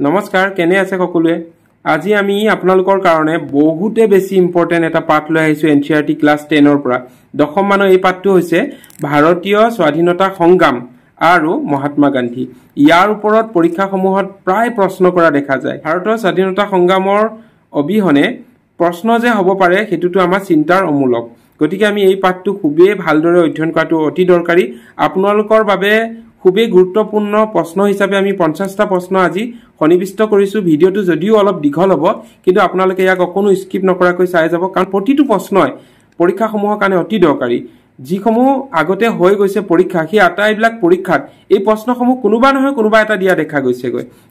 নমস্কাৰ কেনে আছে সকলোৱে আজি আমি আপোনালোকৰ কাৰণে বহুতে বেছি ইম্পৰ্টেন্ট এটা পাঠ লৈ আহিছো এনচিইআৰটি ক্লাছ 10 ৰ পৰা দশম মানৰ এই পাঠটো হৈছে ভাৰতীয় স্বাধীনতা সংগ্ৰাম আৰু মহাত্মা গান্ধী ইয়াৰ ওপৰত পৰীক্ষাসমূহত প্ৰায় প্ৰশ্ন কৰা দেখা যায় ভাৰতৰ স্বাধীনতা সংগ্ৰামৰ অবিহনে প্ৰশ্ন যে হ'ব পাৰে হেতুটো আমাৰ চিন্তাৰ অমূলক গতিকে আমি এই পাঠটো খুবেই ভালদৰে অধ্যয়ন কৰাটো অতি দৰকাৰী আপোনালোকৰ বাবে খুবেই গুৰুত্বপূৰ্ণ প্ৰশ্ন হিচাপে আমি 50টা প্ৰশ্ন আজি সন্নিবিষ্ট কৰিছো ভিডিওটো যদিও অলপ দীঘল হ'ব কিন্তু আপোনালোকে ইয়াক কোনো স্কিপ নকৰাকৈ চাই যাব কাৰণ প্ৰতিটো প্ৰশ্নই পৰীক্ষাসমূহৰ কাৰণে অতি দৰকাৰী যিসমূহ আগতে হৈ গৈছে পৰীক্ষা সেই আটাইবিলাক পৰীক্ষাত এই প্ৰশ্নসমূহ কোনোবা নহয় কোনোবা এটা দিয়া দেখা গৈছে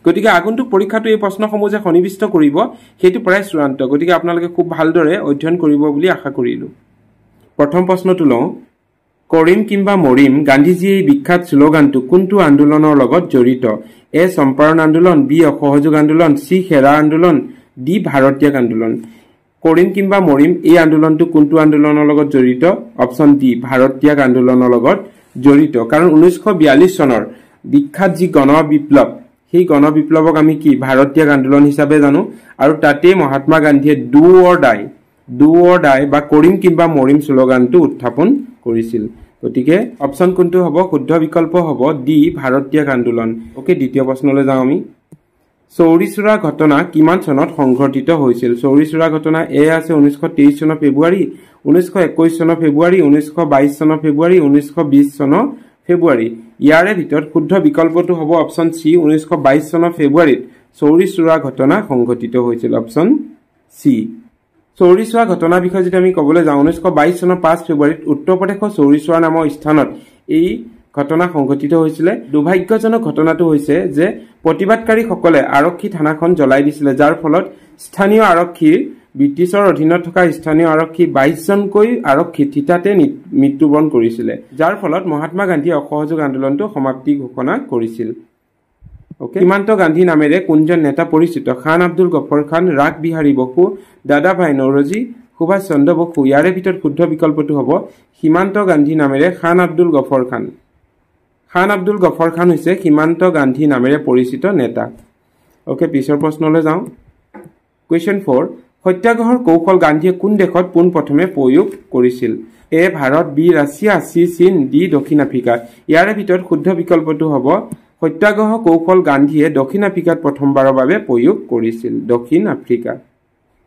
গতিকে আগন্তুক পৰীক্ষাটো এই প্ৰশ্নসমূহ যে সন্নিবিষ্ট কৰিব সেইটো প্ৰায় চূড়ান্ত গতিকে আপোনালোকে খুব ভালদৰে অধ্যয়ন কৰিব বুলি আশা কৰিলো প্ৰথম প্ৰশ্নটো লওঁ কৰিম কিংবা মৰিম গান্ধীজীৰ এই বিখ্যাত স্লোগানটো কোনটো আন্দোলনৰ লগত জড়িত এ চম্পাৰণ আন্দোলন বি অসহযোগ আন্দোলন সি খেৰা আন্দোলন ডি ভাৰতীয় আন্দোলন কৰিম কিংবা মৰিম এই আন্দোলনটো কোনটো আন্দোলনৰ লগত জড়িত অপচন ডি ভাৰতীয় আন্দোলনৰ লগত জড়িত কাৰণ 1942 চনৰ বিখ্যাত যি গণ বিপ্লৱ সেই গণ বিপ্লৱক আমি কি ভাৰতীয় আন্দোলন হিচাপে জানো আৰু তাতে মহাত্মা গান্ধীয়ে ডু অৰ ডাই বা কৰিম কিংবা মৰিম স্লোগানটো উত্থাপন কৰিছিল গতিকে অপচন কোনটো হ'ব শুদ্ধ বিকল্প হ'ব ডি ভাৰতীয় আন্দোলন ওকে দ্বিতীয় প্ৰশ্নলৈ যাওঁ আমি চৌৰি চৌৰা ঘটনা কিমান চনত সংঘটিত হৈছিল চৌৰি চৌৰা ঘটনা এ আছে 1923 চনৰ ফেব্ৰুৱাৰী 1921 চনৰ ফেব্ৰুৱাৰী 1922 চনৰ ফেব্ৰুৱাৰী 1920 চনৰ ফেব্ৰুৱাৰী ইয়াৰে ভিতৰত শুদ্ধ বিকল্পটো হ'ব অপচন সি 1922 চনৰ ফেব্ৰুৱাৰীত চৌৰি চৌৰা ঘটনা সংঘটিত হৈছিল অপচন সি চৌৰি চৌৰা ঘটনাৰ বিষয়ে যদি আমি ক'বলৈ যাওঁ 1922 চনৰ 5 ফেব্ৰুৱাৰীত উত্তৰ প্ৰদেশৰ চৌৰি চৌৰা নামৰ স্থানত এই ঘটনা সংঘটিত হৈছিল দুৰ্ভাগ্যজনক ঘটনাটো হৈছে যে প্ৰতিবাদকাৰীসকলে আৰক্ষী থানাখন জ্বলাই দিছিলে যাৰ ফলত স্থানীয় আৰক্ষীৰ ব্ৰিটিছৰ অধীনত থকা স্থানীয় আৰক্ষী 22 জনকৈ আৰক্ষী থিতাতে মৃত্যুবৰণ কৰিছিল যাৰ ফলত মহাত্মা গান্ধীয়ে অসহযোগ আন্দোলনটো সমাপ্তি ঘোষণা কৰিছিল সীমান্ত গান্ধী নামেৰে কোনজন নেতা পৰিচিত খান আব্দুল গফৰ খান ৰাগ বিহাৰী বসু দাদাভাই নৌৰোজী সুভাষ চন্দ্ৰ বসু ইয়াৰে ভিতৰত শুদ্ধ বিকল্পটো হ'ব সীমান্ত গান্ধী নামেৰে খান আব্দুল গফৰ খান হৈছে সীমান্ত গান্ধী নামেৰে পৰিচিত নেতা ওকে পিছৰ প্ৰশ্নলৈ যাওঁ কুৱেশ্যন 4 সত্যাগ্ৰহৰ কৌশল গান্ধীয়ে কোন দেশত পোন প্ৰথমে প্ৰয়োগ কৰিছিল A Bharat B Russia C চীন ডি দক্ষিণ আফ্ৰিকা ইয়াৰে ভিতৰত শুদ্ধ বিকল্পটো হ'ব সত্যাগ্ৰহ কৌশল গান্ধীয়ে দক্ষিণ আফ্ৰিকাত প্ৰথমবাৰৰ বাবে প্ৰয়োগ কৰিছিল দক্ষিণ আফ্ৰিকা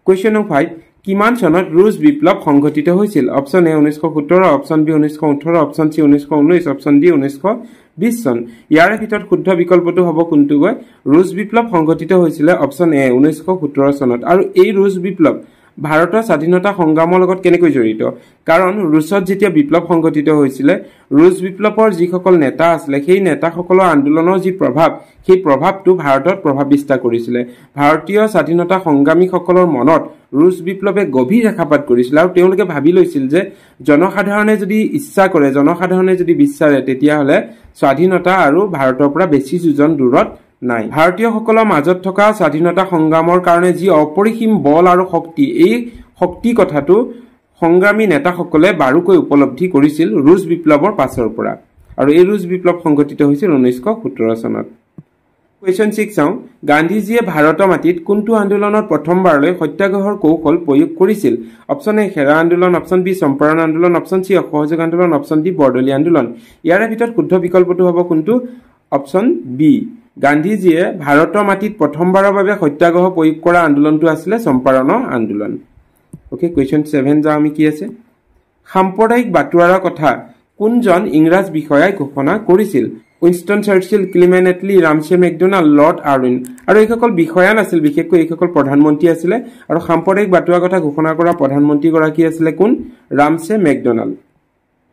কুৱেশ্যন 5 কিমান চনত ৰুছ বিপ্লৱ সংঘটিত হৈছিল option A 1917 option B 1918 option C 1919 option D 1920 চন ইয়াৰে ভিতৰত শুদ্ধ বিকল্পটো হ'ব কোনটো গৈ ৰুছ বিপ্লৱ সংঘটিত হৈছিল অপচন এ 1917 চনত আৰু এই ৰুছ বিপ্লৱ ভাৰতৰ স্বাধীনতা সংগ্ৰামৰ লগত কেনেকৈ জড়িত কাৰণ ৰুছত যেতিয়া বিপ্লৱ সংঘটিত হৈছিল ৰুছ বিপ্লৱৰ যিসকল নেতা আছিল সেই নেতাসকলৰ আন্দোলনৰ যি প্ৰভাৱ সেই প্ৰভাৱটো ভাৰতত প্ৰভাৱ বিস্তাৰ কৰিছিল ভাৰতীয় স্বাধীনতা সংগ্ৰামীসকলৰ মনত ৰুছ বিপ্লৱে গভীৰ আঘাত কৰিছিল আৰু তেওঁলোকে ভাবি লৈছিল যে জনসাধাৰণে যদি ইচ্ছা কৰে জনসাধাৰণে যদি বিচাৰে তেতিয়াহলে স্বাধীনতা আৰু ভাৰতৰ পৰা বেছি যোজন দূৰত নাই ভাৰতীয়সকলৰ মাজত থকা স্বাধীনতা সংগ্ৰামৰ কাৰণে যি অপৰিসীম বল আৰু শক্তি এই শক্তি কথাটো সংগ্ৰামী নেতাসকলে বাৰুকৈ উপলব্ধি কৰিছিল ৰুছ বিপ্লৱৰ পাছৰ পৰা আৰু এই ৰুছ বিপ্লৱ সংঘটিত হৈছিল 1917 চনত কুৱেশ্যন 6 চাওঁ গান্ধীজীয়ে ভাৰতৰ মাটিত কোনটো আন্দোলনত প্ৰথমবাৰলৈ সত্যাগ্ৰহৰ কৌশল প্ৰয়োগ কৰিছিল অপচন এ খেৰা আন্দোলন অপচন বি চম্পাৰণ আন্দোলন অপচন চি অসহযোগ আন্দোলন অপচন ডি বৰদলী আন্দোলন ইয়াৰে ভিতৰত শুদ্ধ বিকল্পটো হ'ব কোনটো অপচন বি গান্ধীজীয়ে ভাৰতৰ মাটিত প্ৰথমবাৰৰ বাবে সত্যাগ্ৰহ প্ৰয়োগ কৰা আন্দোলনটো আছিল চম্পাৰণ আন্দোলন ওকে কুৱেশ্যন 7 যাওঁ আমি কি আছে সাম্প্ৰদায়িক বাটোৱাৰাৰ কথা কোনজন ইংৰাজ বিষয়াই ঘোষণা কৰিছিল Winston Churchill Clement Attlee Ramsay MacDonald Lord Irwin আৰু এইসকল বিষয়া নাছিল বিশেষকৈ এইসকল প্ৰধানমন্ত্ৰী আছিল আৰু সাম্প্ৰদায়িক বাটোৱাৰাৰ কথা ঘোষণা কৰা প্ৰধানমন্ত্ৰী গৰাকী আছিল কোন ৰামছে মেকডোনাল্ড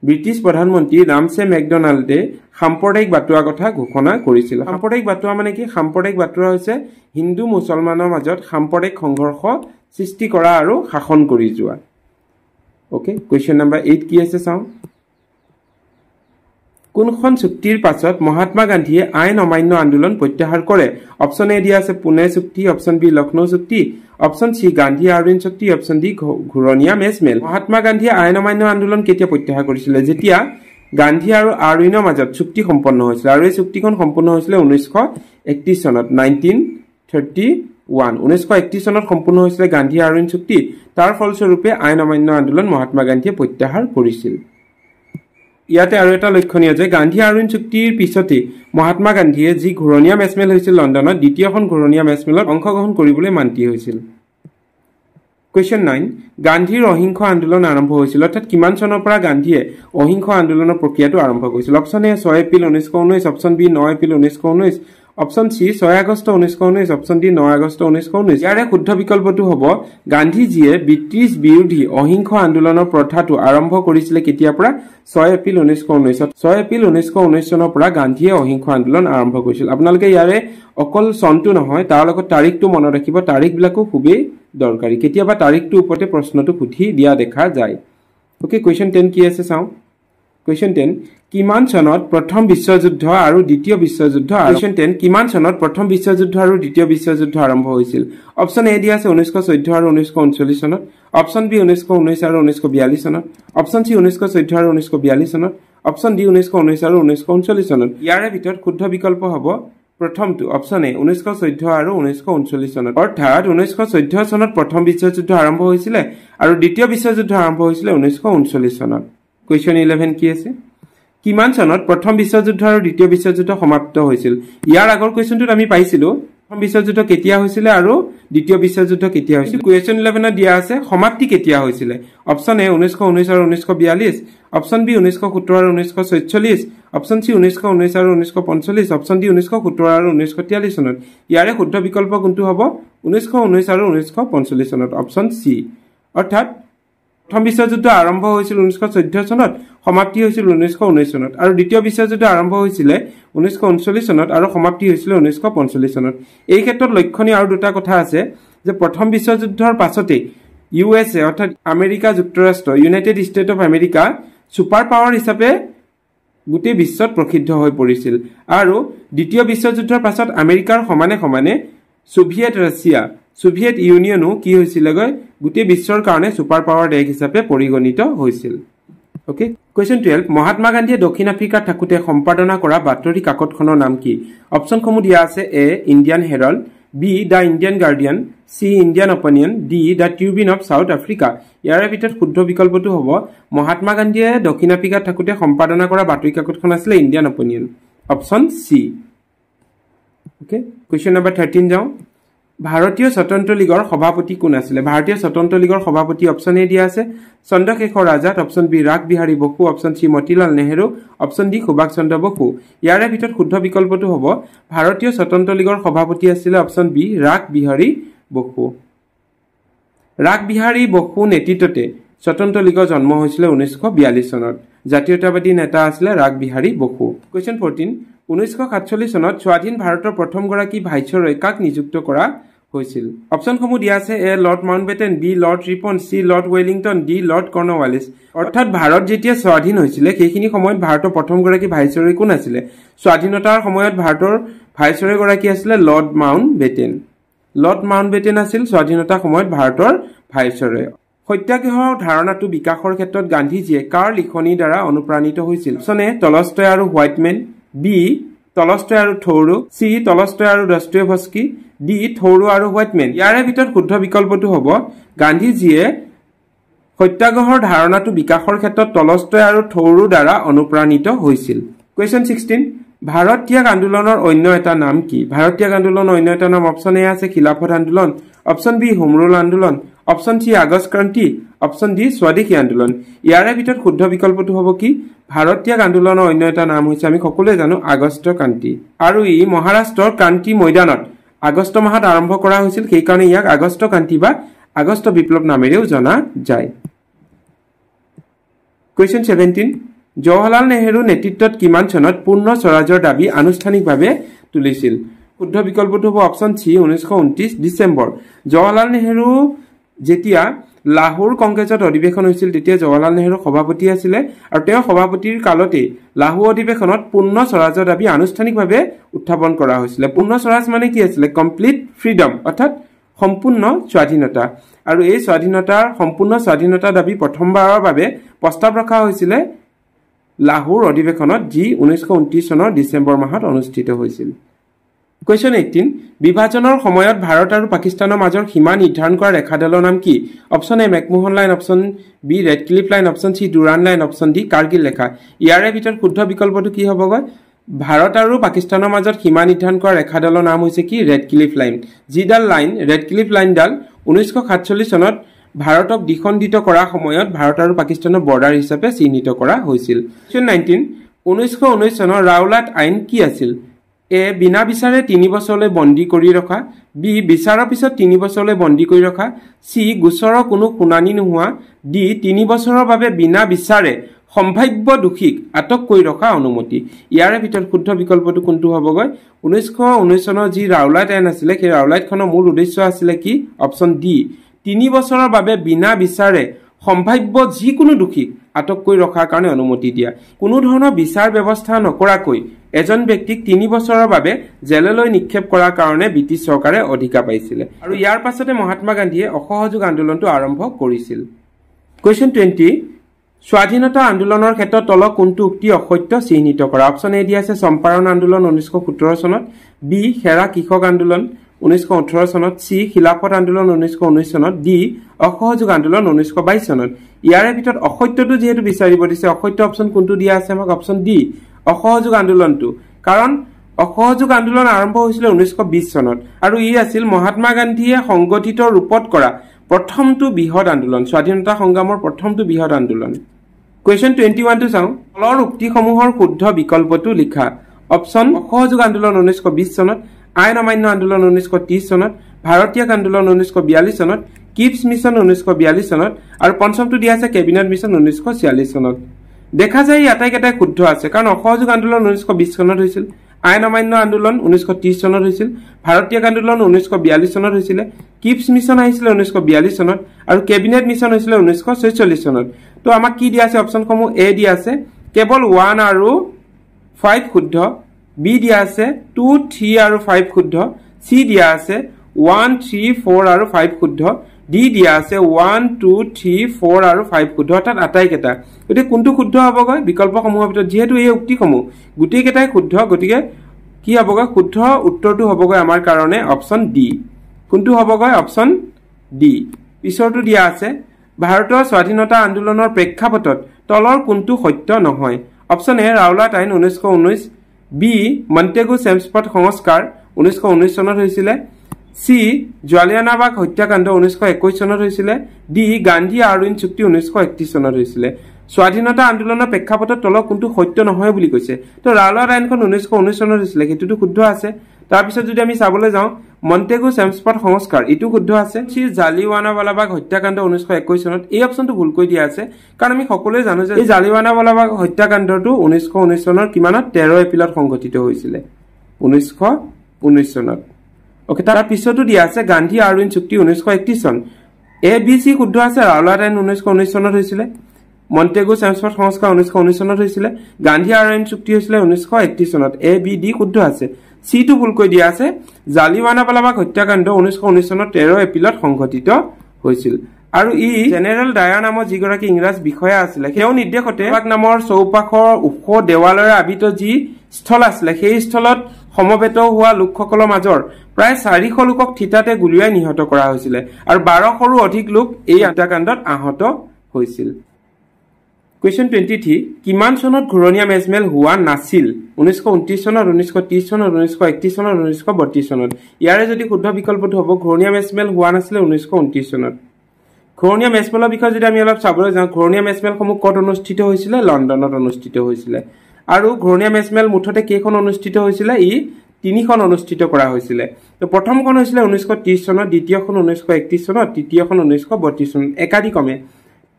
ব্ৰিটিছ প্ৰধানমন্ত্ৰী ৰামছে মেকডোনাল্ডে সাম্প্ৰদায়িক বাটোৱাৰাৰ কথা ঘোষণা কৰিছিল সাম্প্ৰদায়িক বাটোৱা মানে কি সাম্প্ৰদায়িক বাটোৱা হৈছে হিন্দু মুছলমানৰ মাজত সাম্প্ৰদায়িক সংঘৰ্ষ সৃষ্টি কৰা আৰু শাসন কৰি যোৱা ওকে কুৱেশ্যন নম্বৰ 8 কি আছে চাওঁ কোনখন চুক্তিৰ পাছত মহাত্মা গান্ধীয়ে আইন অমান্য আন্দোলন প্ৰত্যাহাৰ কৰে অপচন এ দিয়া আছে পুনে চুক্তি অপচন বি লক্ষ্ণৌ চুক্তি অপচন সি গান্ধী আৰউইন চুক্তি অপচন ডি ঘূৰণীয়া মেজমেল মহাত্মা গান্ধীয়ে আইন অমান্য আন্দোলন কেতিয়া প্ৰত্যাহাৰ কৰিছিল যেতিয়া গান্ধী আৰু আৰউইনৰ মাজত চুক্তি সম্পন্ন হৈছিল আৰু এই চুক্তিখন সম্পন্ন হৈছিল 1931 চনত 1931 1931 চনত সম্পূৰ্ণ হৈছিল গান্ধী আৰণ্য চুক্তি তাৰ ফলস্বৰূপে আইন অমান্য আন্দোলন মহাত্মা গান্ধীয়ে প্ৰত্যাহাৰ কৰিছিল ইয়াতে আৰু এটা লক্ষণীয় যে গান্ধী আৰণ্য চুক্তিৰ পিছতে মহাত্মা গান্ধীয়ে যি ঘূৰণীয়া মেচমেল হৈছিল লণ্ডনত দ্বিতীয়খন ঘূৰণীয়া মেচমেলত অংশগ্ৰহণ কৰিবলৈ মান্তি হৈছিল Question 9 গান্ধীৰ অহিংস আন্দোলন আৰম্ভ হৈছিল অৰ্থাৎ কিমান চনৰ পৰা গান্ধীয়ে অহিংস আন্দোলনৰ প্ৰক্ৰিয়াটো আৰম্ভ কৰিছিল option A 6 April 1919 option B 9 April 1919 option C 6 August 1919 option D 9 August 1919 ইয়াৰে শুদ্ধ বিকল্পটো হ'ব গান্ধীজীয়ে ব্ৰিটিছ বিৰোধী অহিংস আন্দোলনৰ প্ৰথাটো আৰম্ভ কৰিছিল কেতিয়াৰ পৰা 6 এপ্ৰিল 1919 6 এপ্ৰিল 1919 চনৰ পৰা গান্ধীয়ে অহিংস আন্দোলন আৰম্ভ কৰিছিল আপোনালোকে ইয়াৰে অকল চনটো নহয় তাৰ লগত তাৰিখটো মনত ৰাখিব তাৰিখবিলাকো খুবেই দৰকাৰী কেতিয়াবা তাৰিখটো ওপৰতে প্ৰশ্নটো সুধি দিয়া দেখা যায় ওকে কোৱেশ্চন 10 কি আছে চাও কোৱেশ্চন 10 কিমান চনত প্ৰথম বিশ্বযুদ্ধ আৰু দ্বিতীয় বিশ্বযুদ্ধ কোৱেশ্চন 10 কিমান চনত প্ৰথম বিশ্বযুদ্ধ আৰু দ্বিতীয় বিশ্বযুদ্ধ আৰম্ভ হৈছিল অপচন এ দিয়া আছে 1914 আৰু 1939 চনত অপচন বি 1919 আৰু 1942 চনত অপচন সি 1914 আৰু 1942 চনত অপচন ডি 1919 আৰু 1939 চনত ইয়াৰে ভিতৰত শুদ্ধ বিকল্প হ'ব প্ৰথমটো অপচন এ 1914 আৰু 1939 চনত অৰ্থাৎ 1914 চনত প্ৰথম বিশ্বযুদ্ধ আৰম্ভ হৈছিল আৰু দ্বিতীয় বিশ্বযুদ্ধ আৰম্ভ হৈছিল 1939 চনত কোৱেশ্চন 11 কি আছে কিমান চনত প্ৰথম বিশ্বযুদ্ধ আৰু দ্বিতীয় বিশ্বযুদ্ধ সমাপ্ত হৈছিল ইয়াৰ আগৰ কোৱেশ্চনটোত আমি পাইছিলো প্ৰথম বিশ্বযুদ্ধ কেতিয়া হৈছিল আৰু দ্বিতীয় বিশ্বযুদ্ধ কেতিয়া হৈছিল কোৱেশ্চন 11 ত দিয়া আছে সমাপ্তি কেতিয়া হৈছিল অপচন এ 1919 আৰু 1942 অপচন বি 1917 আৰু 1946 অপচন সি 1919 আৰু 1945 অপচন ডি 1917 আৰু 1943 চনত ইয়াৰে শুদ্ধ বিকল্প কোনটো হ'ব 1919 আৰু 1945 চনত অপচন সি অৰ্থাৎ প্ৰথম বিশ্বযুদ্ধ আৰম্ভ হৈছিল 1914 চনত সমাপ্তি হৈছিল 1919 চনত আৰু দ্বিতীয় বিশ্বযুদ্ধ আৰম্ভ হৈছিল 1939 চনত আৰু সমাপ্তি হৈছিল 1945 চনত এই ক্ষেত্ৰত লক্ষণীয় আৰু দুটা কথা আছে যে প্ৰথম বিশ্বযুদ্ধৰ পাছতে ইউএছএ অৰ্থাৎ আমেৰিকা যুক্তৰাষ্ট্ৰ United state of America super power হিচাপে গোটেই বিশ্বত প্ৰসিদ্ধ হৈ পৰিছিল আৰু দ্বিতীয় বিশ্বযুদ্ধৰ পাছত আমেৰিকাৰ সমানে সমানে সোভিয়েট ৰাছিয়া সোভিয়েট ইউনিয়নো কি হৈছিলগৈ গোটেই বিশ্বৰ কাৰণে সুপাৰ পাৱাৰ দেশ হিচাপে পৰিগণিত হৈছিল ওকে কোৱেশ্চন 12 মহাত্মা গান্ধীয়ে দক্ষিণ আফ্ৰিকাত থাকোতে সম্পাদনা কৰা বাতৰি কাকতখনৰ নাম কি অপচনসমূহ দিয়া আছে A Indian Herald B the Indian Guardian C Indian Opinion D the Tribune of South Africa ইয়াৰ ভিতৰত শুদ্ধ বিকল্পটো হ'ব মহাত্মা গান্ধীয়ে দক্ষিণ আফ্ৰিকাত থাকোতে সম্পাদনা কৰা বাতৰি কাকতখন আছিল Indian Opinion option C okay question number 13 যাও ভাৰতীয় স্বতন্ত্ৰ লীগৰ সভাপতি কোন আছিল ভাৰতীয় স্বতন্ত্ৰ লীগৰ সভাপতি অপচন এ দিয়া আছে Chandrashekhar Azad option B Rash Behari Bose option C Motilal Nehru option D Subhas Chandra Bose ইয়াৰে ভিতৰত শুদ্ধ বিকল্পটো হ'ব ভাৰতীয় স্বতন্ত্ৰ লীগৰ সভাপতি আছিল অপচন বি ৰাগ বিহাৰী বসু ৰাগ বিহাৰী বসু নেতৃত্বতে স্বতন্ত্ৰ লীগৰ জন্ম হৈছিল 1942 চনত জাতীয়তাবাদী নেতা আছিল ৰাগ বিহাৰী বসু কোৱেশ্চন 14 1947 চনত স্বাধীন ভাৰতৰ প্ৰথম গৰাকী ভাইসৰয় কাক নিযুক্ত কৰা হৈছিল অপচনসমূহ দিয়া আছে A Lord Mountbatten B Lord Ripon C Lord Wellington D Lord Cornwallis অৰ্থাৎ ভাৰত যেতিয়া স্বাধীন হৈছিল সেইখিনি সময়ত ভাৰতৰ প্ৰথম গৰাকী ভাইসৰয় কোন আছিল স্বাধীনতাৰ সময়ত ভাৰতৰ ভাইসৰয় গৰাকী আছিল লৰ্ড মাউণ্টবেটেন আছিল স্বাধীনতাৰ সময়ত ভাৰতৰ ভাইসৰয় সত্যাগ্ৰহৰ ধাৰণাটো বিকাশৰ ক্ষেত্ৰত গান্ধীজীয়ে কাৰ লিখনিৰ দ্বাৰা অনুপ্ৰাণিত হৈছিল অপচন এ টলষ্টয় আৰু হোৱাইটমেন বি টলষ্টয় আৰু থৌৰো সি টলষ্টয় আৰু দস্তয়েভস্কি ডি থৌৰো আৰু হোৱাইটমেন ইয়াৰে ভিতৰত শুদ্ধ বিকল্পটো হ'ব গান্ধীজীয়ে সত্যাগ্ৰহৰ ধাৰণাটো বিকাশৰ ক্ষেত্ৰত টলষ্টয় আৰু থৌৰো দ্বাৰা অনুপ্ৰাণিত হৈছিল কোৱেশ্চন 16 ভাৰত ত্যাগ আন্দোলনৰ অন্য এটা নাম কি ভাৰত ত্যাগ আন্দোলনৰ অন্য এটা নাম অপচন এ আছে খিলাফত আন্দোলন অপচন বি হোমৰুল আন্দোলন option C August Kranti option D Swadeshi আন্দোলন ইয়াৰে ভিতৰত শুদ্ধ বিকল্পটো হ'ব কি ভাৰত ত্যাগ আন্দোলনৰ অন্য এটা নাম হৈছে আমি সকলোৱে জানো আগষ্ট ক্ৰান্তি আৰু ই মহাৰাষ্ট্ৰৰ ক্ৰান্তি ময়দানত আগষ্ট মাহত আৰম্ভ কৰা হৈছিল সেই কাৰণে ইয়াক আগষ্ট ক্ৰান্তি বা আগষ্ট বিপ্লৱ নামেৰেও জনা যায় কোৱেশ্চন 17 জৱাহৰলাল নেহেৰুৰ নেতৃত্বত কিমান চনত পূৰ্ণ স্বৰাজৰ দাবী আনুষ্ঠানিকভাৱে তুলিছিল শুদ্ধ বিকল্পটো হ'ব অপচন সি 1929 ডিচেম্বৰ জৱাহৰলাল নেহেৰু যেতিয়া লাহোৰ কংগ্ৰেছত অধিৱেশন হৈছিল তেতিয়া জৱাহৰলাল নেহেৰু সভাপতি আছিল আৰু তেওঁ সভাপতিৰ কালতে লাহোৰ অধিৱেশনত পূৰ্ণ স্বৰাজৰ দাবী আনুষ্ঠানিকভাৱে উত্থাপন কৰা হৈছিল পূৰ্ণ স্বৰাজ মানে কি আছিল কমপ্লিট ফ্ৰীডম অৰ্থাৎ সম্পূৰ্ণ স্বাধীনতা আৰু এই স্বাধীনতাৰ সম্পূৰ্ণ স্বাধীনতা দাবী প্ৰথমবাৰৰ বাবে প্ৰস্তাৱ ৰখা হৈছিল লাহোৰ অধিৱেশনত যি 1929 চনৰ ডিচেম্বৰ মাহত অনুষ্ঠিত হৈছিল Question 18 বিভাজনৰ সময়ত ভাৰত আৰু পাকিস্তানৰ মাজৰ সীমা নিৰ্ধাৰণ কৰা ৰেখাডালৰ নাম কি option A McMahon Line option B Radcliffe Line option C Durand Line option D Kargil ৰেখা ইয়াৰে ভিতৰত শুদ্ধ বিকল্পটো কি হ'বগৈ ভাৰত আৰু পাকিস্তানৰ মাজত সীমা নিৰ্ধাৰণ কৰা ৰেখাডালৰ নাম হৈছে কি ৰেড ক্লিফ লাইন যিডাল লাইন ৰেড ক্লিফ লাইনডাল 1947 চনত ভাৰতক দ্বিখণ্ডিত কৰা সময়ত ভাৰত আৰু পাকিস্তানৰ বৰ্ডাৰ হিচাপে চিহ্নিত কৰা হৈছিল Question 19 1919 চনৰ ৰাওলাট আইন কি আছিল এ বিনা বিচাৰে 3 বছৰলৈ বন্দী কৰি ৰখা বি বিচাৰৰ পিছত 3 বছৰলৈ বন্দী কৰি ৰখা সি গোচৰৰ কোনো শুনানি নোহোৱা ডি 3 বছৰৰ বাবে বিনা বিচাৰে সম্ভাৱ্য দোষীক আটক কৰি ৰখা অনুমতি ইয়াৰে ভিতৰত শুদ্ধ বিকল্পটো কোনটো হ'বগৈ 1919 চনৰ যি ৰাওলাট আইন আছিল সেই ৰাওলাটখনৰ মূল উদ্দেশ্য আছিল কি অপচন ডি 3 বছৰৰ বাবে বিনা বিচাৰে সম্ভাৱ্য যিকোনো দোষীক আটক কৰি ৰখাৰ কাৰণে অনুমতি দিয়া কোনো ধৰণৰ বিচাৰ ব্যৱস্থা নকৰাকৈ এজন ব্যক্তিক 3 বছৰৰ বাবে জেললৈ নিক্ষেপ কৰাৰ কাৰণে ব্ৰিটিছ চৰকাৰে অধিকাৰ পাইছিল আৰু ইয়াৰ পাছতে মহাত্মা গান্ধীয়ে অসহযোগ আন্দোলনটো আৰম্ভ কৰিছিল Question 20 স্বাধীনতা আন্দোলনৰ ক্ষেত্ৰত তল কোনটো উক্তি অসত্য চিহ্নিত কৰা অপচন এ দিয়া আছে চম্পাৰণ আন্দোলন 1917 চনত বি হেৰা কৃষক আন্দোলন 1918 চনত সি খিলাফত আন্দোলন 1919 চনত ডি অসহযোগ আন্দোলন 1922 চনত ইয়াৰে ভিতৰত অসত্যটো যেহেতু বিচাৰিব দিছে অসত্য অপচন কোনটো দিয়া আছে আমাক অপচন ডি অসহযোগ আন্দোলনটো কাৰণ অসহযোগ আন্দোলন আৰম্ভ হৈছিল 1920 চনত আৰু ই আছিল মহাত্মা গান্ধীয়ে সংগঠিত ৰূপত কৰা প্ৰথমটো বৃহৎ আন্দোলন স্বাধীনতা সংগ্ৰামৰ প্ৰথমটো বৃহৎ আন্দোলন Question 21 টো চাও তলৰ উক্তিসমূহৰ শুদ্ধ বিকল্পটো লিখা অপচন অসহযোগ আন্দোলন 1920 চনত আইন অমান্য আন্দোলন 1930 চনত ভাৰতীয় আন্দোলন 1942 চনত কিপছ মিছন 1942 চনত আৰু পঞ্চমটো দিয়া আছে কেবিনেট মিছন 1946 চনত দেখা যায় আটাইকেইটাই শুদ্ধ আছে কাৰণ অসহযোগ আন্দোলন 1920 চনত হৈছিল আইন অমান্য আন্দোলন 1930 চনত হৈছিল ভাৰতীয় আন্দোলন 1942 চনত হৈছিল কিপছ মিছন আহিছিল 1942 চনত আৰু কেবিনেট মিছন হৈছিল 1946 চনত তো আমাক কি দিয়া আছে অপচনসমূহ এ দিয়া আছে কেৱল 1 আৰু 5 শুদ্ধ বি দিয়া আছে 2 3 আৰু 5 শুদ্ধ সি দিয়া আছে 1 3 4 আৰু 5 শুদ্ধ ডি দিয়া আছে 1 2 3 4 আৰু 5 শুদ্ধ অৰ্থাৎ আটাইকেইটা গতিকে কোনটো শুদ্ধ হ'বগৈ বিকল্পসমূহৰ ভিতৰত যেহেতু এই উক্তিসমূহ গোটেইকেইটাই শুদ্ধ গতিকে কি হ'বগৈ শুদ্ধ উত্তৰটো হ'বগৈ আমাৰ কাৰণে অপচন ডি কোনটো হ'বগৈ অপচন ডি পিছৰটো দিয়া আছে ভাৰতৰ স্বাধীনতা আন্দোলনৰ প্ৰেক্ষাপটত তলৰ কোনটো সত্য নহয় অপচন এ ৰাওলাট আইন 1919 বি মন্টেগু চেমস্পট সংস্কাৰ 1919 চনত হৈছিল সি জালিয়ানাবাগ হত্যাকাণ্ড 1921 চনত হৈছিল ডি গান্ধী আৰউইন চুক্তি 1931 চনত হৈছিল স্বাধীনতা আন্দোলনৰ প্ৰেক্ষাপটত তল কোনটো সত্য নহয় বুলি কৈছে তো ৰাওলাট আইনখন 1919 চনত হৈছিল কিটোটো শুদ্ধ আছে তাৰ পিছত যদি আমি চাবলৈ যাওঁ মন্টেগু চেমস্পট সংস্কাৰ ইটো শুদ্ধ আছে সি জালিয়ানাৱালাবাগ হত্যাকাণ্ড 1921 চনত এই অপচনটো ভুল কৰি দিয়া আছে কাৰণ আমি সকলোৱে জানো যে এই জালিয়ানাৱালাবাগ হত্যাকাণ্ডটো 1919 চনৰ কিমানত 13 এপ্ৰিলত সংঘটিত হৈছিল 1919 চনত ওকে তাৰ পিছতো দিয়া আছে গান্ধী আৰউইন চুক্তি 1931 চন এ বি সি শুদ্ধ আছে ৰাওলাট আইন 1919 চনত হৈছিল মন্টেগু চেমস্পট সংস্কাৰ 1919 চনত হৈছিল গান্ধী আৰউইন চুক্তি হৈছিল 1931 চনত এ বি ডি শুদ্ধ আছে সি টো ভুল কৰি দিয়া আছে জালিয়ানাৱালাবাগ হত্যাকাণ্ড 1919 চনৰ 13 এপ্ৰিলত সংঘটিত হৈছিল আৰু ই জেনেৰেল ডায়াৰ নামৰ যিগৰাকী ইংৰাজ বিষয়া আছিল তেওঁ নিৰ্দেশতে বাগ নামৰ চৌপাশৰ ওখ দেৱালৰে আবৃত যি স্থল আছিল সেই স্থলত সমবেত হোৱা লোকসকলৰ মাজৰ প্ৰায় 400 লোকক থিতাতে গুলিয়াই নিহত কৰা হৈছিল আৰু 1200ৰো অধিক লোক এই হত্যাকাণ্ডত আহত হৈছিল Question 23 কিমান চনত ঘূৰণীয়া মেজমেল হোৱা নাছিল 1929 চনত 1930 চনত 1931 চনত 1932 চনত ইয়াৰে যদি শুদ্ধ বিকল্পটো হ'ব ঘূৰণীয়া মেজমেল হোৱা নাছিল 1929 চনত ঘূৰণীয়া মেজমেলৰ বিষয়ে যদি আমি অলপ চাবলৈ যাওঁ ঘূৰণীয়া মেজমেলসমূহ ক'ত অনুষ্ঠিত হৈছিল লণ্ডনত অনুষ্ঠিত হৈছিল আৰু ঘূৰণীয়া মেজমেল মুঠতে কেইখন অনুষ্ঠিত হৈছিল ই 3খন অনুষ্ঠিত কৰা হৈছিল তো প্ৰথমখন হৈছিল 1930 চনত দ্বিতীয়খন 1931 চনত তৃতীয়খন 1932 চনত একাধিক্ৰমে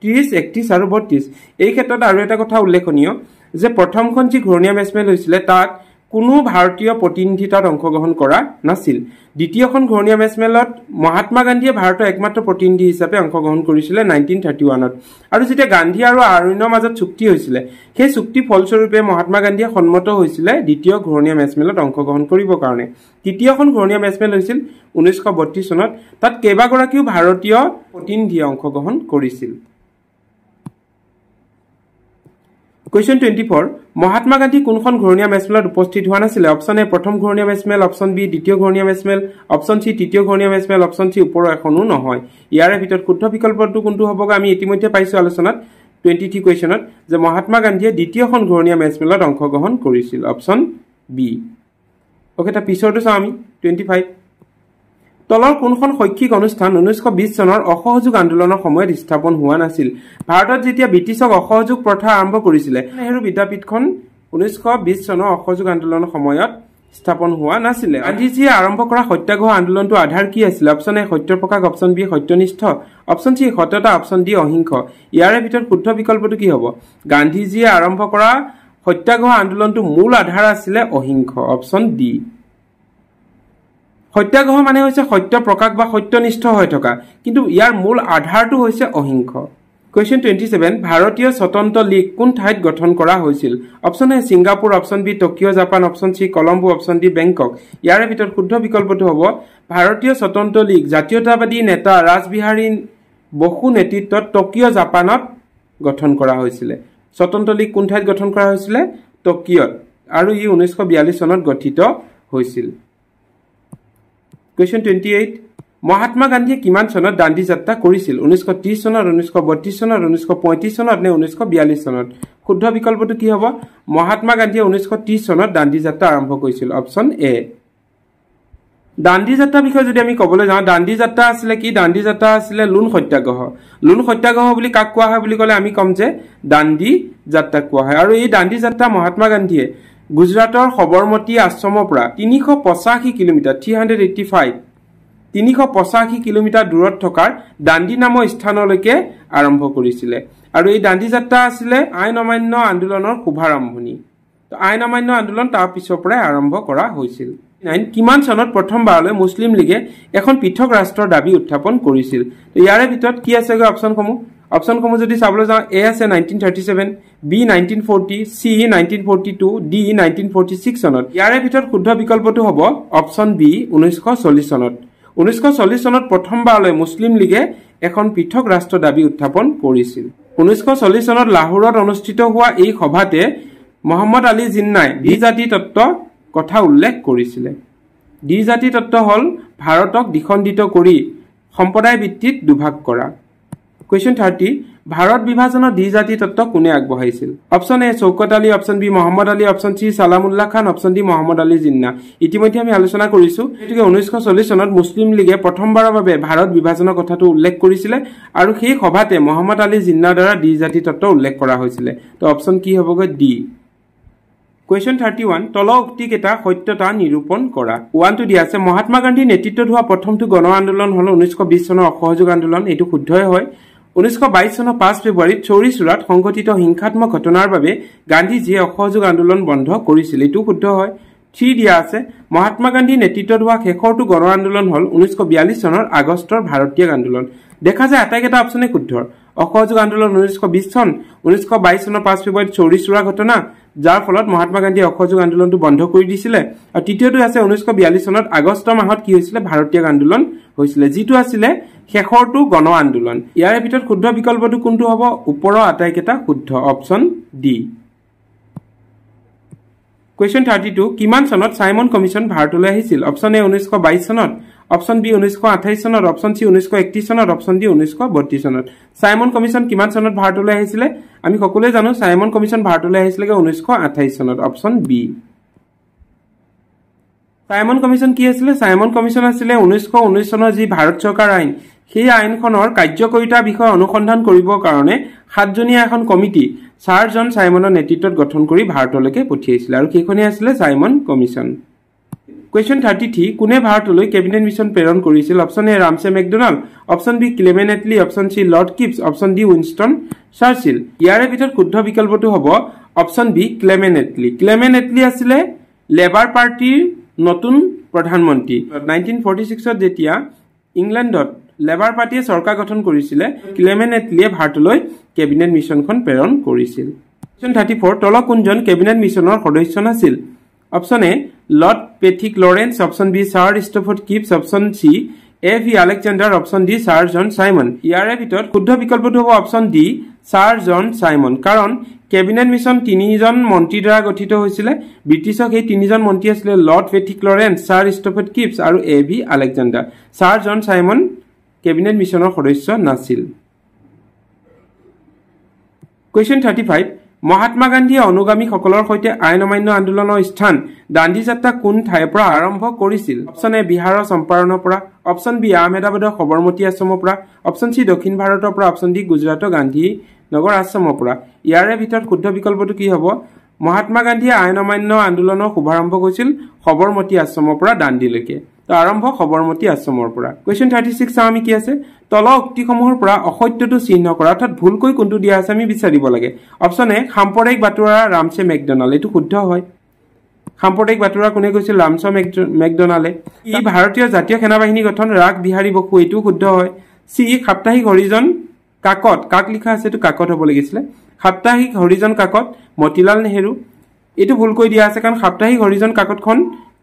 30 31 আৰু 32 এই ক্ষেত্ৰত আৰু এটা কথা উল্লেখনীয় যে প্ৰথমখন যি ঘূৰণীয়া মেজমেল হৈছিল তাত কোনো ভাৰতীয় প্ৰতিনিধি তাত অংশগ্ৰহণ কৰা নাছিল দ্বিতীয়খন ঘূৰণীয়া মেজমেলত মহাত্মা গান্ধীয়ে ভাৰতৰ একমাত্ৰ প্ৰতিনিধি হিচাপে অংশগ্ৰহণ কৰিছিল 1931ত আৰু যেতিয়া গান্ধী আৰু আৰউইনৰ মাজত চুক্তি হৈছিল সেই চুক্তি ফলস্বৰূপে মহাত্মা গান্ধীয়ে সন্মত হৈছিল দ্বিতীয় ঘূৰণীয়া মেজমেলত অংশগ্ৰহণ কৰিবৰ কাৰণে তৃতীয়খন ঘূৰণীয়া মেজমেল হৈছিল 1932 চনত তাত কেইবাগৰাকীও ভাৰতীয় প্ৰতিনিধিয়ে অংশগ্ৰহণ কৰিছিল Question 24 মহাত্মা গান্ধী কোনখন ঘূৰণীয়া মেচমেলত উপস্থিত হোৱা নাছিল অপচন এ প্ৰথম ঘূৰণীয়া মেচমেল অপচন বি দ্বিতীয় ঘূৰণীয়া মেচমেল অপচন সি তৃতীয় ঘূৰণীয়া মেচমেল অপচন সি ওপৰৰ এখনো নহয় ইয়াৰে ভিতৰত শুদ্ধ বিকল্পটো কোনটো হ'বগৈ আমি ইতিমধ্যে পাইছো আলোচনাত 23 কোৱেশ্যনত যে মহাত্মা গান্ধীয়ে দ্বিতীয়খন ঘূৰণীয়া মেচমেলত অংশগ্ৰহণ কৰিছিল অপচন বি ওকে তা পিছৰটো চাওঁ আমি 25 তলৰ কোনখন শৈক্ষিক অনুষ্ঠান 1920 চনৰ অসহযোগ আন্দোলনৰ সময়ত স্থাপন হোৱা নাছিল ভাৰতত যেতিয়া ব্ৰিটিছক অসহযোগ প্ৰথা আৰম্ভ কৰিছিল নেহৰু বিদ্যাপীঠখন 1920 চনৰ অসহযোগ আন্দোলনৰ সময়ত স্থাপন হোৱা নাছিল গান্ধীজীয়ে আৰম্ভ কৰা সত্যাগ্ৰহ আন্দোলনটো আধাৰ কি আছিল অপচন এ সত্য প্ৰকাশ অপচন বি সত্যনিষ্ঠ অপচন সি সত্যতা অপচন ডি অহিংস ইয়াৰে ভিতৰত শুদ্ধ বিকল্পটো কি হ'ব গান্ধীজীয়ে আৰম্ভ কৰা সত্যাগ্ৰহ আন্দোলনটো মূল আধাৰ আছিল অহিংস অপচন ডি সত্যাগ্ৰহ মানে হৈছে সত্য প্ৰকাশ বা সত্যনিষ্ঠ হৈ থকা কিন্তু ইয়াৰ মূল আধাৰটো হৈছে অহিংস Question 27 ভাৰতীয় স্বতন্ত্ৰ লীগ কোন ঠাইত গঠন কৰা হৈছিল option A Singapore option B Tokyo Japan option C Colombo option D Bangkok ইয়াৰে ভিতৰত শুদ্ধ বিকল্পটো হ'ব ভাৰতীয় স্বতন্ত্ৰ লীগ জাতীয়তাবাদী নেতা ৰাজবিহাৰী বসু নেতৃত্বত টকিঅ জাপানত গঠন কৰা হৈছিল স্বতন্ত্ৰ লীগ কোন ঠাইত গঠন কৰা হৈছিল টকিঅত আৰু ই 1942 চনত গঠিত হৈছিল Question 28 মহাত্মা গান্ধীয়ে কিমান চনত দাণ্ডী যাত্ৰা কৰিছিল 1930 চনত 1932 চনত 1935 চনত নে 1942 চনত শুদ্ধ বিকল্পটো কি হ'ব মহাত্মা গান্ধীয়ে 1930 চনত দাণ্ডী যাত্ৰা আৰম্ভ কৰিছিল অপচন এ দাণ্ডী যাত্ৰা বিষয়ে যদি আমি ক'বলৈ যাওঁ দাণ্ডী যাত্ৰা আছিল কি দাণ্ডী যাত্ৰা আছিল লুণ সত্যাগ্ৰহ বুলি কাক কোৱা হয় বুলি ক'লে আমি কম যে দাণ্ডী যাত্ৰা কোৱা হয় আৰু এই দাণ্ডী যাত্ৰা মহাত্মা গান্ধীয়ে গুজৰাটৰ সবৰমতী আশ্ৰমৰ পৰা 385 কিলোমিটাৰ 385 কিলোমিটাৰ দূৰত থকা দাণ্ডী নামৰ স্থানলৈকে আৰম্ভ কৰিছিল আৰু এই দাণ্ডী যাত্ৰা আছিল আইন অমান্য আন্দোলনৰ শুভাৰম্ভণি তো আইন অমান্য আন্দোলন তাৰ পিছৰ পৰা আৰম্ভ কৰা হৈছিল কিমান চনত প্ৰথমবাৰলৈ মুছলিম লীগে এখন পৃথক ৰাষ্ট্ৰৰ দাবী উত্থাপন কৰিছিল তো ইয়াৰে ভিতৰত কি আছে অপচনসমূহ যদি চাবলৈ যাওঁ এ আছে 1937 বি 1940 সি 1942 ডি 1946 চনত ইয়াৰে ভিতৰত শুদ্ধ বিকল্পটো হ'ব অপচন বি 1940 চনত 1940 চনত প্ৰথমবাৰলৈ মুছলিম লীগে এখন পৃথক ৰাষ্ট্ৰ দাবী উত্থাপন কৰিছিল 1940 চনত লাহোৰত অনুষ্ঠিত হোৱা এই সভাতে মোহাম্মদ আলী জিন্নাই দ্বিজাতি তত্ত্ব কথা উল্লেখ কৰিছিল দ্বিজাতি তত্ত্ব হল ভাৰতক দ্বিখণ্ডিত কৰি সম্প্ৰদায় ভিত্তিত দুভাগ কৰা Question 30 ভাৰত বিভাজনৰ দ্বিজাতি তত্ত্ব কোনে আগবঢ়াইছিল option A Shaukat Ali option B Mohammad Ali option C Salimullah Khan option D Mohammad Ali Jinnah ইতিমধ্যে আমি আলোচনা কৰিছো এটিকে 1940 চনত মুছলিম লীগে প্ৰথমবাৰৰ বাবে ভাৰত বিভাজনৰ কথাটো উল্লেখ কৰিছিল আৰু সেই সভাতে মোহাম্মদ আলী জিন্নাৰ দ্বাৰা দ্বিজাতি তত্ত্ব উল্লেখ কৰা হৈছিল তো অপচন কি হ'বগৈ ডি Question 31 তল উক্তিকেটা সত্যতা নিৰূপণ কৰা 1 টো দিয়া আছে মহাত্মা গান্ধী নেতৃত্বত হোৱা প্ৰথমটো গণ আন্দোলন হল 1920 চনৰ অসহযোগ আন্দোলন এটো শুদ্ধই হয় 1922 চনৰ 5 ফেব্ৰুৱাৰীত চৌৰি চূড়াত সংঘটিত হিংসাত্মক ঘটনাৰ বাবে গান্ধীজীয়ে অসহযোগ আন্দোলন বন্ধ কৰিছিল এটো শুদ্ধ হয় 3 দিয়া আছে মহাত্মা গান্ধী নেতৃত্বত হোৱা শেষৰটো গণ আন্দোলন হল 1942 চনৰ আগষ্টৰ ভাৰতীয় আন্দোলন দেখা যায় আটাইকেটা অপচনে শুদ্ধ অসহযোগ আন্দোলন 1920 চন 1922 চনৰ 5 ফেব্ৰুৱাৰীত চৌৰি চূড়া ঘটনা যাৰ ফলত মহাত্মা গান্ধীয়ে অসহযোগ আন্দোলনটো বন্ধ কৰি দিছিল আৰু তৃতীয়টো আছে 1942 চনত আগষ্ট মাহত কি হৈছিল ভাৰতীয় আন্দোলন হৈছিল যেটো আছিল শেষৰটো গণ আন্দোলন ইয়াৰ ভিতৰত শুদ্ধ বিকল্পটো কোনটো হ'ব ওপৰৰ আটাইকেটা শুদ্ধ অপচন ডি Question 32 কিমান চনত সাইমন কমিশন ভাৰতলৈ আহিছিল অপচন এ 1922 চনত অপচন বি 1928 চনত অপচন সি 1931 চনত অপচন ডি 1932 চনত সাইমন কমিশন কিমান চনত ভাৰতলৈ আহিছিল আমি সকলোৱে জানো সাইমন কমিশন ভাৰতলৈ আহিছিল 1928 চনত অপচন বি সাইমন কমিশন কি আছিল সাইমন কমিশন আছিল 1919 চনৰ যি ভাৰত চৰকাৰ আইন সেই আইনখনৰ কাৰ্যকাৰিতাৰ বিষয়ে অনুসন্ধান কৰিবৰ কাৰণে 7 জনীয়া এখন কমিটি চাৰ জন সাইমনৰ নেতৃত্বত গঠন কৰি ভাৰতলৈকে পঠিয়াইছিল আৰু কেখনে আছিল সাইমন কমিশন Question 33 কোনে ভাৰতলৈ কেবিনেট মিশন প্ৰেৰণ কৰিছিল option A Ramsay MacDonald option B Clement Attlee option C Lord Cripps option D Winston Churchill ইয়াৰে ভিতৰত শুদ্ধ বিকল্পটো হ'ব অপচন বি ক্লেমেন্ট এটলি আছিল লেবাৰ পাৰ্টিৰ নতুন প্ৰধানমন্ত্ৰী 1946 ত যেতিয়া ইংলেণ্ডত লেবাৰ পাৰ্টিয়ে চৰকাৰ গঠন কৰিছিল ক্লেমেন্ট এটলিয়ে ভাৰতলৈ কেবিনেট মিশনখন প্ৰেৰণ কৰিছিল Question 34 তল কোনজন কেবিনেট মিশনৰ সদস্য আছিল option A Lord Pethick Lawrence option B Sir Stafford Cripps option C A V Alexander option D Sir John Simon ইয়াৰে ভিতৰত শুদ্ধ বিকল্পটো হ'ব option D Sir John Simon কাৰণ কেবিনেট মিছন 3জন মন্ত্ৰীৰ দ্বাৰা গঠিত হৈছিল ব্ৰিটিছক এই 3জন মন্ত্ৰী আছিল Lord Pethick Lawrence Sir Stafford Cripps আৰু A V Alexander Sir John Simon cabinet মিছনৰ সদস্য নাছিল কোৱেশ্চন 35 মহাত্মা গান্ধীয়ে অনুগামীসকলৰ সৈতে আইন অমান্য আন্দোলনৰ স্থান দাণ্ডী যাত্ৰা কোন ঠাইৰ পৰা আৰম্ভ কৰিছিল অপচন এ বিহাৰৰ চম্পাৰণৰ পৰা অপচন বি আহমেদাবাদৰ সবৰমতী আশ্ৰমৰ পৰা অপচন সি দক্ষিণ ভাৰতৰ পৰা অপচন ডি গুজৰাটৰ গান্ধী নগৰ আশ্ৰমৰ পৰা ইয়াৰে ভিতৰত শুদ্ধ বিকল্পটো কি হ'ব মহাত্মা গান্ধীয়ে আইন অমান্য আন্দোলনৰ শুভাৰম্ভ কৰিছিল সবৰমতী আশ্ৰমৰ পৰা দাণ্ডীলৈকে তো আৰম্ভ সবৰমতী আশ্ৰমৰ পৰা কোৱেশ্চন 36 চাও আমি কি আছে তল উক্তিসমূহৰ পৰা অসত্যটো চিহ্ন কৰা অৰ্থাৎ ভুলকৈ কোনটো দিয়া আছে আমি বিচাৰিব লাগে অপচন এ সাম্প্ৰদায়িক বাতৰা ৰামচে মেকডনাল্ড এটো শুদ্ধ হয় সাম্প্ৰদায়িক বাতৰা কোনে কৈছিল ৰামচে মেকডনাল্ডে ই ভাৰতীয় জাতীয় সেনাবাহিনী গঠন ৰাগ বিহাৰী বসু এটো শুদ্ধ হয় সি সাপ্তাহিক হৰিজন কাকত কাক লিখা আছে এটো কাকত হ'ব লাগিছিল সাপ্তাহিক হৰিজন কাকত মতিলাল নেহেৰু এটো ভুলকৈ দিয়া আছে কাৰণ সাপ্তাহিক হৰিজন কাকতখন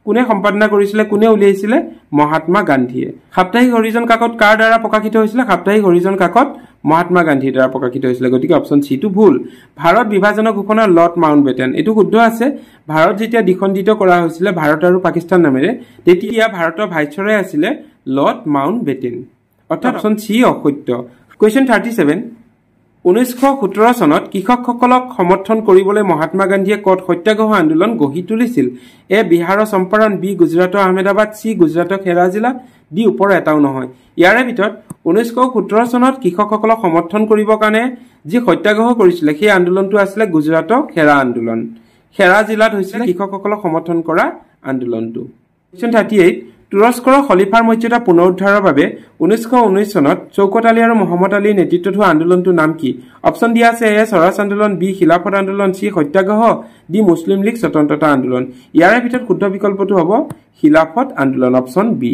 কোনে সম্পাদনা কৰিছিল কোনে উলিয়াইছিল মহাত্মা গান্ধীয়ে সাপ্তাহিক হৰিজন কাকত কাৰ দ্বাৰা প্ৰকাশিত হৈছিল সাপ্তাহিক হৰিজন কাকত মহাত্মা গান্ধীৰ দ্বাৰা প্ৰকাশিত হৈছিল গতিকে অপচন সি টো ভুল ভাৰত বিভাজনৰ ঘোষণা লৰ্ড মাউণ্টবেটেন এটো শুদ্ধ আছে ভাৰত যেতিয়া দ্বিখণ্ডিত কৰা হৈছিল ভাৰত আৰু পাকিস্তান নামেৰে তেতিয়া ভাৰতৰ ভাইসৰয় আছিল লৰ্ড মাউণ্টবেটেন অৰ্থাৎ অপচন সি অসত্য কোৱেশ্চন 37 1917 চনত কৃষকসকলক সমৰ্থন কৰিবলৈ মহাত্মা গান্ধীয়ে কত সত্যাগ্ৰহ আন্দোলন গঢ়ি তুলিছিল এ বিহাৰৰ চম্পাৰণ বি গুজৰাটৰ আহমেদাবাদ সি গুজৰাটৰ খেৰা জিলা ডি ওপৰ এটাও নহয় ইয়াৰে ভিতৰত 1917 চনত কৃষকসকলক সমৰ্থন কৰিবৰ কাৰণে যি সত্যাগ্ৰহ কৰিছিল সেই আন্দোলনটো আছিল গুজৰাটৰ খেৰা আন্দোলন খেৰা জিলাত হৈছিল কৃষকসকলক সমৰ্থন কৰা আন্দোলনটো কোৱেশ্চন 38 তুৰস্কৰ খলিফাৰ মৰ্যাদা পুনৰুদ্ধাৰৰ বাবে 1919 চনত চৌকত আলী আৰু মহম্মদ আলীৰ নেতৃত্বত হোৱা আন্দোলনটোৰ নাম কি অপচন দিয়া আছে এ স্বৰাজ আন্দোলন বি খিলাফত আন্দোলন সি সত্যাগ্ৰহ ডি মুছলিম লীগ স্বতন্ত্ৰতা আন্দোলন ইয়াৰে ভিতৰত শুদ্ধ বিকল্পটো হ'ব খিলাফত আন্দোলন অপচন বি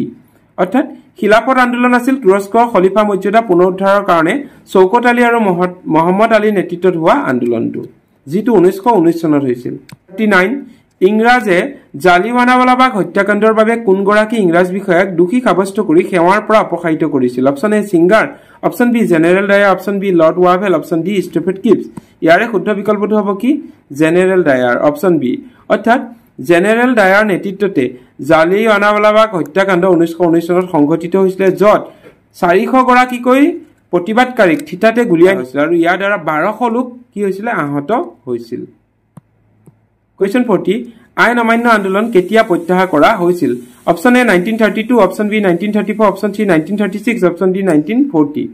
অৰ্থাৎ খিলাফত আন্দোলন আছিল তুৰস্কৰ খলিফা মৰ্যাদা পুনৰুদ্ধাৰৰ কাৰণে চৌকত আলী আৰু মহম্মদ আলীৰ নেতৃত্বত হোৱা আন্দোলনটো যিটো 1919 চনত হৈছিল 39 ইংৰাজে জালিৱানাৱালাবাগ হত্যাকাণ্ডৰ বাবে কোনগৰাকী ইংৰাজ বিষয়াক দোষী সাব্যস্ত কৰি সেৱাৰ পৰা অপসাৰিত কৰিছিল option A Singer option B General Dyer option B Lord Wavell option D Stafford Cripps ইয়াৰে শুদ্ধ বিকল্পটো হ'ব কি জেনেৰেল ডায়াৰ অপচন বি অৰ্থাৎ জেনেৰেল ডায়াৰ নেতৃত্বতে জালিৱানাৱালাবাগ হত্যাকাণ্ড 1919 চনত সংঘটিত হৈছিল য'ত 400 গৰাকীকৈ প্ৰতিবাদকাৰীক থিতাতে গুলিয়াই হৈছিল আৰু ইয়াৰ দ্বাৰা 1200 লোক কি হৈছিল আহত হৈছিল কোৱেশ্চন 40 আইন অমান্য আন্দোলন কেতিয়া প্ৰত্যাহাৰ কৰা হৈছিল option A 1932 option B 1934 option C 1936 option D 1940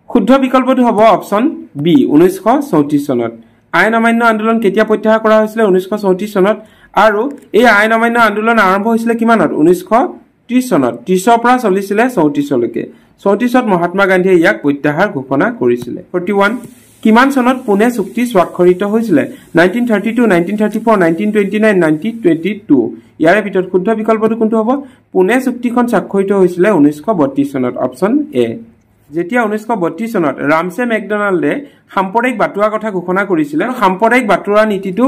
শুদ্ধ বিকল্পটো হ'ব অপচন বি 1934 চনত আইন অমান্য আন্দোলন কেতিয়া প্ৰত্যাহাৰ কৰা হৈছিল 1934 চনত আৰু এই আইন অমান্য আন্দোলন আৰম্ভ হৈছিল কিমানত 1930 চনত 30 পৰা চলিছিল 34 লৈকে 34 মহাত্মা গান্ধীয়ে ইয়াক প্ৰত্যাহাৰ ঘোষণা কৰিছিল 41 কিমান চনত পুনে চুক্তি স্বাক্ষৰিত হৈছিল 1932 1934 1929 1922 ইয়াৰে ভিতৰত শুদ্ধ বিকল্পটো কোনটো হ'ব পুনে চুক্তিখন স্বাক্ষৰিত হৈছিল 1932 চনত অপচন এ যেতিয়া 1932 চনত ৰামচে মেকডনাল্ডে সাম্প্ৰদায়িক বাতৰা কথা ঘোষণা কৰিছিল সাম্প্ৰদায়িক বাতৰা নীতিটো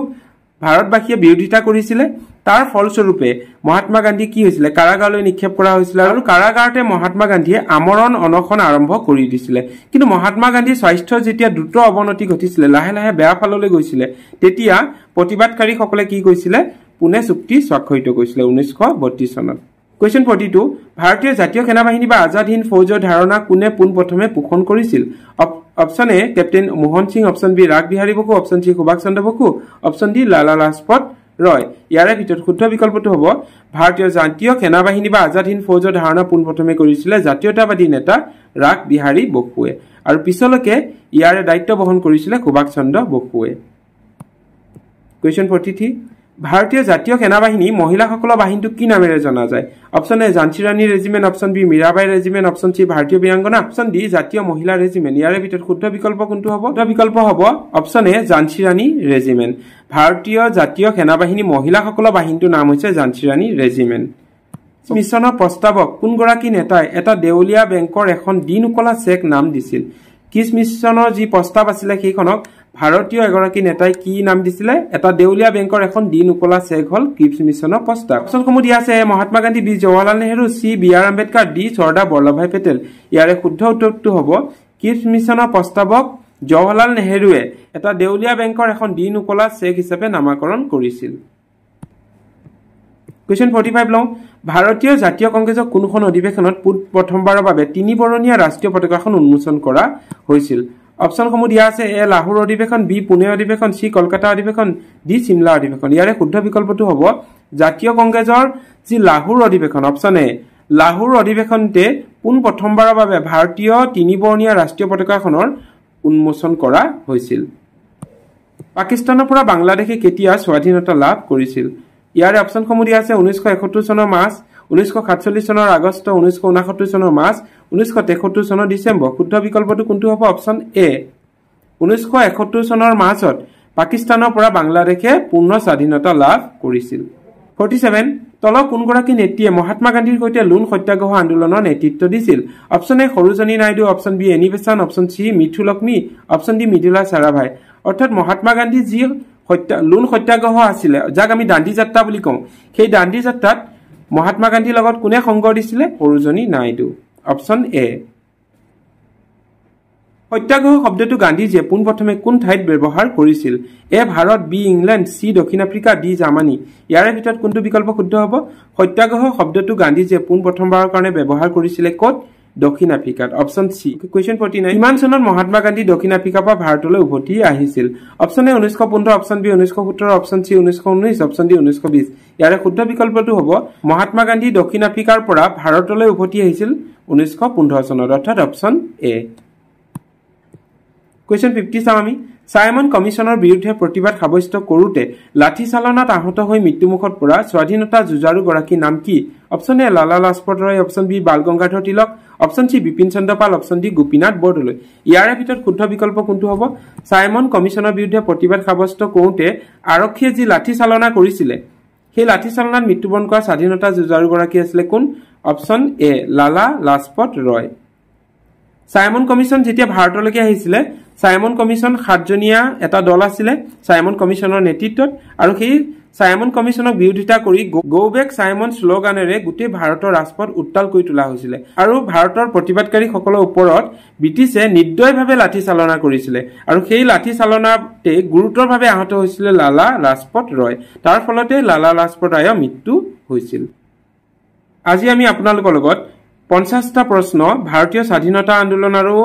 ভাৰতবাসীয়ে বিৰোধিতা কৰিছিল তাৰ ফলস্বৰূপে মহাত্মা গান্ধী কি হৈছিল কাৰাগাৰলৈ নিক্ষেপ কৰা হৈছিল আৰু কাৰাগাৰতে মহাত্মা গান্ধীয়ে আমৰণ অনশন আৰম্ভ কৰি দিছিল কিন্তু মহাত্মা গান্ধীৰ স্বাস্থ্যৰ যেতিয়া দ্ৰুত অৱনতি ঘটিছিল লাহে লাহে বেয়া ফাললৈ গৈছিল তেতিয়া প্ৰতিবাদকাৰীসকলে কি কৈছিল পুনে চুক্তি স্বাক্ষৰিত কৰিছিল 1932 চনত কোৱেশ্চন 42 ভাৰতীয় জাতীয় সেনাবাহিনী বা আজাদ হিন্দ ফৌজৰ ধাৰণা কোনে পোনপ্ৰথমে পোষণ কৰিছিল option A Captain Mohan Singh option B Rash Behari Bose option C Subhas Chandra Bose option D Lala Lajpat Rai ইয়াৰে ভিতৰত শুদ্ধ বিকল্পটো হ'ব ভাৰতীয় জাতীয় সেনাবাহিনী বা আজাদ হিন্দ ফৌজৰ ধাৰণা পোনপ্ৰথমে কৰিছিল জাতীয়তাবাদী নেতা ৰাগ বিহাৰী বসুৱে আৰু পিছলৈকে ইয়াৰে দায়িত্ব বহন কৰিছিল সুভাষ চন্দ্ৰ বসুৱে কোৱেশ্চন 43 ভাৰতীয় জাতীয় সেনাবাহিনী মহিলাসকলৰ বাহিনীটো কি নামেৰে জনা যায় option A Jhansi Rani regiment option B Mirabai regiment option C ভাৰতীয় বীৰাংগনা অপচন ডি জাতীয় মহিলা ৰেজিমেণ্ট ইয়াৰে ভিতৰত শুদ্ধ বিকল্প কোনটো হ'ব শুদ্ধ বিকল্প হ'ব option A Jhansi Rani regiment ভাৰতীয় জাতীয় সেনাবাহিনী মহিলাসকলৰ বাহিনীটোৰ নাম হৈছে ঝান্সী ৰাণী ৰেজিমেণ্ট মিছনৰ প্ৰস্তাৱক কোনগৰাকী নেতাই এটা দেউলীয়া বেংকৰ এখন দিন উকলা চেক নাম দিছিল কিছ মিছনৰ যি প্ৰস্তাৱ আছিল সেইখনক ভাৰতীয় এগৰাকী নেতাই কি নাম দিছিল এটা দেউলীয়া বেংকৰ এখন দিন উকলা চেক হল কিপছ মিছনৰ প্ৰস্তাৱ অপচনসমূহ দিয়া আছে Mahatma Gandhi B Jawaharlal Nehru C B R Ambedkar D Sardar Vallabhbhai Patel ইয়াৰে শুদ্ধ উত্তৰটো হ'ব কিপছ মিছনৰ প্ৰস্তাৱক জৱাহৰলাল নেহৰুৱে এটা দেউলীয়া বেংকৰ এখন দিন-উপলা চেক হিচাপে নামাকৰণ কৰিছিল। কুৱেশ্যন 45 লওঁ, ভাৰতীয় জাতীয় কংগ্ৰেছৰ কোনখন অধিৱেশনত প্ৰথমবাৰৰ বাবে 3 বৰণীয়া ৰাষ্ট্ৰীয় পতাকাখন উন্মোচন কৰা হৈছিল? অপশ্যনসমূহ দিয়া আছে, এ লাহোৰ অধিৱেশন, বি পুনে অধিৱেশন, চি কলকাতা অধিৱেশন, ডি চিমলা অধিৱেশন। ইয়াৰে শুদ্ধ বিকল্পটো হ'ব জাতীয় কংগ্ৰেছৰ যি লাহোৰ অধিৱেশন, অপশ্যন এ। লাহোৰ অধিৱেশনতে প্ৰথমবাৰৰ বাবে ভাৰতীয় 3 বৰণীয়া ৰাষ্ট্ৰীয় পতাকাখনৰ উন্মোচন কৰা হৈছিল। পাকিস্তানৰ পৰা বাংলাদেশে কেতিয়া স্বাধীনতা লাভ কৰিছিল? ইয়াৰে অপশ্যনসমূহ দিয়া আছে, 1971 চনৰ মাৰ্চ, 1947 চনৰ আগষ্ট, 1969 চনৰ মাৰ্চ, 1973 চনৰ ডিচেম্বৰ। শুদ্ধ বিকল্পটো কোনটো হ'ব? Option A. 1971 চনৰ মাৰ্চত পাকিস্তানৰ পৰা বাংলাদেশে পূৰ্ণ স্বাধীনতা লাভ কৰিছিল। 47 তলৰ কোনগৰাকী নেত্ৰীয়ে মহাত্মা গান্ধীৰ সৈতে লোণ সত্যাগ্ৰহ আন্দোলনৰ নেতৃত্ব দিছিল? Option A Sarojini Naidu, option B any Bessent, option C Mithu Lakshmi, option D Mridula Sarabhai. অৰ্থাৎ মহাত্মা গান্ধী যি লোণ সত্যাগ্ৰহ আছিলে, যাক আমি দাণ্ডী যাত্ৰা বুলি কওঁ, সেই দাণ্ডী যাত্ৰাত মহাত্মা গান্ধীৰ লগত কোনে সংগ দিছিলে? সৰোজনী নাইডু। Option A. সত্যাগ্ৰহ শব্দটো গান্ধীজীয়ে পোনপ্ৰথমে কোন ঠাইত ব্যৱহাৰ কৰিছিল? A Bharat, B England, C দক্ষিণ আফ্ৰিকা, ডি জাৰ্মানী। ইয়াৰে ভিতৰত কোনটো বিকল্প শুদ্ধ হ'ব? সত্যাগ্ৰহ শব্দটো গান্ধীজীয়ে পোনপ্ৰথমবাৰৰ কাৰণে ব্যৱহাৰ কৰিছিলে ক'ত? দক্ষিণ আফ্ৰিকাত। Option C. কুৱেশ্যন 49 কিমান চনত মহাত্মা গান্ধী দক্ষিণ আফ্ৰিকাৰ পৰা ভাৰতলৈ উভতি আহিছিল? Option A 1915, option B 1917, option C 1919, option D 1920। ইয়াৰে শুদ্ধ বিকল্পটো হ'ব মহাত্মা গান্ধী দক্ষিণ আফ্ৰিকাৰ পৰা ভাৰতলৈ উভতি আহিছিল 1915 চনত, অৰ্থাৎ অপশ্যন এ। কুৱেশ্যন 50 চাম আমি। চাইমন কমিশ্যনৰ বিৰুদ্ধে প্ৰতিবাদ সাব্যস্ত কৰোঁতে লাঠি চালনাত আহত হৈ মৃত্যুমুখত পৰা স্বাধীনতা যুঁজাৰুগৰাকীৰ নাম কি? Option A Lala Lajpat Rai, option B Bal Gangadhar Tilak, option C Bipin Chandra Pal, option D Gopinath Bordoloi. ইয়াৰে ভিতৰত শুদ্ধ বিকল্প কোনটো হ'ব? চাইমন কমিশ্যনৰ বিৰুদ্ধে প্ৰতিবাদ সাব্যস্ত কৰোঁতে আৰক্ষীয়ে যি লাঠি চালনা কৰিছিলে, সেই লাঠি চালনাত মৃত্যুবৰণ কৰা স্বাধীনতা যুঁজাৰুগৰাকী আছিলে কোন? Option A Lala Lajpat Roy. Simon commission যেতিয়া ভাৰতলৈকে আহিছিলে, চাইমন কমিশ্যন 7জনীয়া এটা দল আছিলে চাইমন কমিশ্যনৰ নেতৃত্বত, আৰু সেই চাইমন কমিশ্যনক বিৰোধিতা কৰি গো বেক চাইমন শ্লোগানেৰে গোটেই ভাৰতৰ ৰাজপথ উত্তাল কৰি তোলা হৈছিলে, আৰু ভাৰতৰ প্ৰতিবাদকাৰীসকলৰ ওপৰত ব্ৰিটিছে নিৰ্দয়ভাৱে লাঠি চালনা কৰিছিলে, আৰু সেই লাঠি চালনাতে গুৰুতৰভাৱে আহত হৈছিলে লালা লাজপত ৰয়। তাৰ ফলতে লালা লাজপত ৰায়ৰ মৃত্যু হৈছিল। আজি আমি আপোনালোকৰ লগত 50টা প্ৰশ্ন ভাৰতীয় স্বাধীনতা আন্দোলন আৰু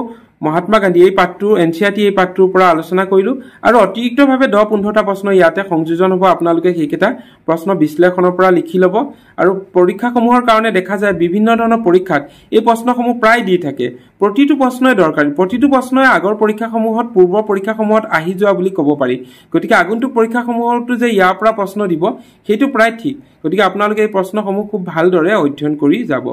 মহাত্মা গান্ধী এই পাঠটো এনচিআৰটি এই পাঠটোৰ পৰা আলোচনা কৰিলো, আৰু অতিৰিক্তভাৱে 10-15টা প্ৰশ্ন ইয়াতে সংযোজন হ'ব। আপোনালোকে সেইকেইটা প্ৰশ্ন বিশ্লেষণৰ পৰা লিখি ল'ব, আৰু পৰীক্ষাসমূহৰ কাৰণে দেখা যায় বিভিন্ন ধৰণৰ পৰীক্ষাত এই প্ৰশ্নসমূহ প্ৰায় দি থাকে। প্ৰতিটো প্ৰশ্নই দৰকাৰী, প্ৰতিটো প্ৰশ্নই আগৰ পৰীক্ষাসমূহত পূৰ্বৰ পৰীক্ষাসমূহত আহি যোৱা বুলি ক'ব পাৰি। গতিকে আগন্তুক পৰীক্ষাসমূহতো যে ইয়াৰ পৰা প্ৰশ্ন দিব সেইটো প্ৰায় ঠিক। গতিকে আপোনালোকে এই প্ৰশ্নসমূহ খুব ভালদৰে অধ্যয়ন কৰি যাব।